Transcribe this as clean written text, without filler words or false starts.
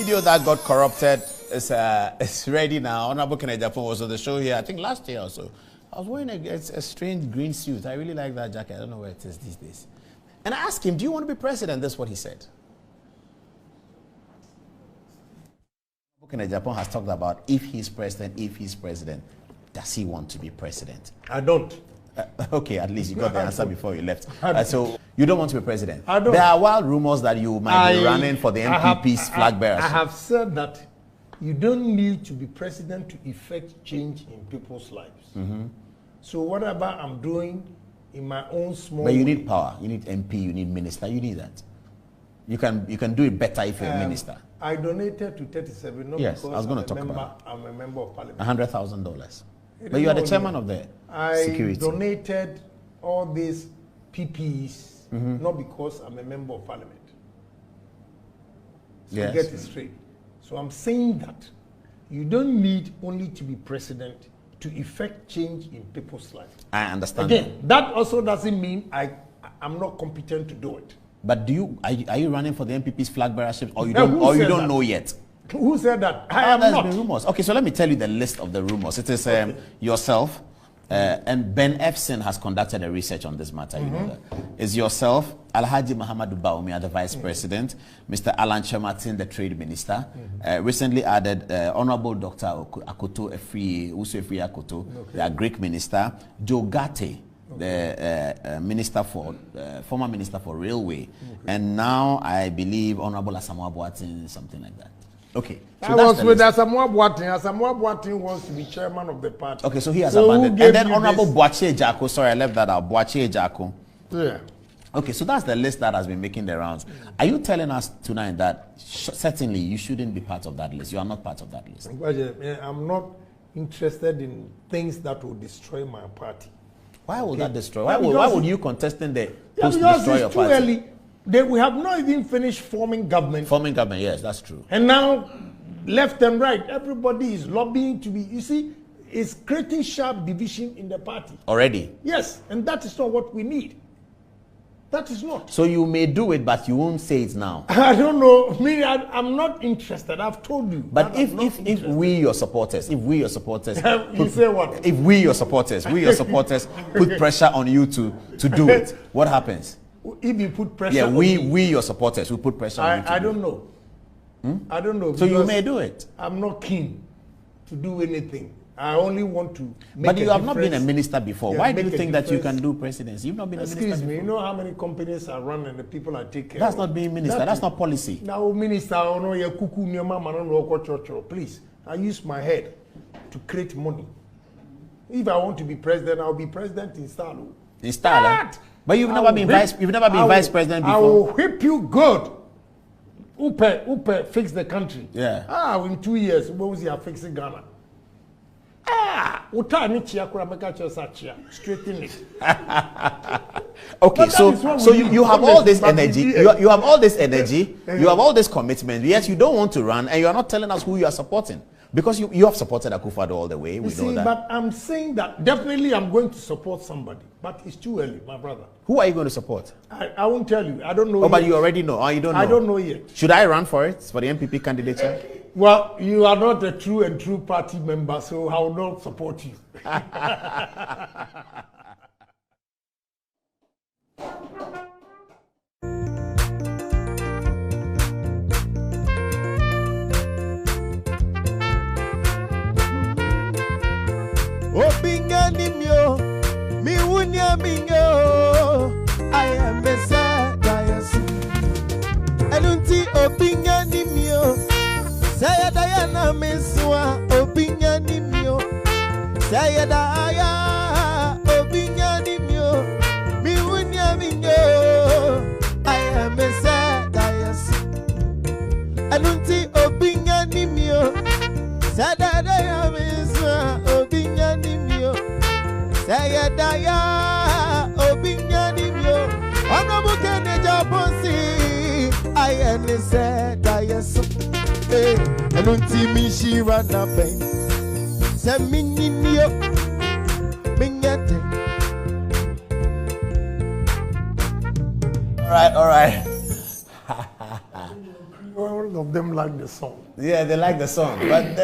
video that got corrupted is ready now. Honorable K.T Agyapong was on the show here, I think last year or so. I was wearing a strange green suit. I really like that jacket. I don't know where it is these days. And I asked him, do you want to be president? That's what he said. K.T Agyapong has talked about if he's president, does he want to be president? I don't. Okay, at least you got the answer before you left. So you don't want to be president? I don't. There are wild rumors that you might be running for the MPP's flag bearers. I have said that you don't need to be president to effect change in people's lives. So whatever I'm doing in my own small But you need power. You need MP, you need minister, you need that. You can do it better if you're a minister. I donated to 37, not yes, because I was going to talk about I'm a member of parliament. $100,000. But you are the chairman of the security. I donated all these PPEs, not because I'm a member of parliament. So yes. Get it straight. So I'm saying that you don't need only to be president to effect change in people's lives. I understand. Again, that also doesn't mean I'm not competent to do it. But are you running for the MPP's flag bearership, or you don't know yet? Who said that? I am not. Rumors. Okay, so let me tell you the list of the rumors. It is yourself, and Ben Efson has conducted a research on this matter. You know that. It's yourself, Alhaji Muhammadu Bawumia, the vice president, Mr. Alan Chematin, the trade minister, recently added Honorable Dr. Akoto Efri Akoto, the Greek minister, Joe Gate, the former minister for railway, and now I believe Honorable Asamoah Boateng, something like that. Okay. So I was with Asamoah Boateng. Asamoah Boateng wants to be chairman of the party. Okay, so he has abandoned. And then Honorable Boakye Ejako, sorry, I left that out. Boakye Ejako. Yeah. Okay, so that's the list that has been making the rounds. Are you telling us tonight that certainly you shouldn't be part of that list? You are not part of that list. I'm not interested in things that will destroy my party. Why would that destroy? Why would you contest in the post because destroy it's your too party? early. We have not even finished forming government. Forming government, yes, that's true. And now, left and right, everybody is lobbying to be. You see, it's creating sharp division in the party Already. Yes, and that is not what we need. That is not. So you may do it, but you won't say it now. I don't know. I'm not interested. I've told you. But if we your supporters, you say what? If we your supporters put pressure on you to do it, what happens? If you put pressure, yeah, on we your supporters will put pressure on you. I don't know. I don't know. So you may do it. I'm not keen to do anything. I only want to make But you have not been a minister before. Yeah, why do you think that you can do presidency? You've not been a minister before. Excuse me, you know how many companies I run and the people I take care That's of? not being minister. That's not policy. Now, minister, please, I use my head to create money. If I want to be president, I'll be president in style. In style, eh? But you've never been vice president before. I will whip you good. Upe fix the country. Yeah. In 2 years, what was he fixing Ghana? Straighten it. Okay, so you have all this energy. You have all this energy. You have all this commitment. Yet you don't want to run, and you are not telling us who you are supporting. Because you have supported Akufo-Addo all the way. We know that. But I'm saying that definitely I'm going to support somebody. But it's too early, my brother. Who are you going to support? I won't tell you. I don't know. Oh, but you already know. Oh, you don't know. I don't know yet. Should I run for it, for the MPP candidature? Well, you are not a true party member, so I will not support you. Obinganimyo, mi wunya binyo, I am Messiah. Elunti obinganimyo, saya dayana meswa obinganimyo, saya daya obinganimyo, mi wunya binyo, I am Messiah. Elunti obinganimyo, saya daya meswa obinganimyo. Say daya obinyanimyo Honorable K.T Agyapong I am say daya so Elunti mi shira na pen Say minimyo Minyate. All right. of them like the song. Yeah, they like the song. But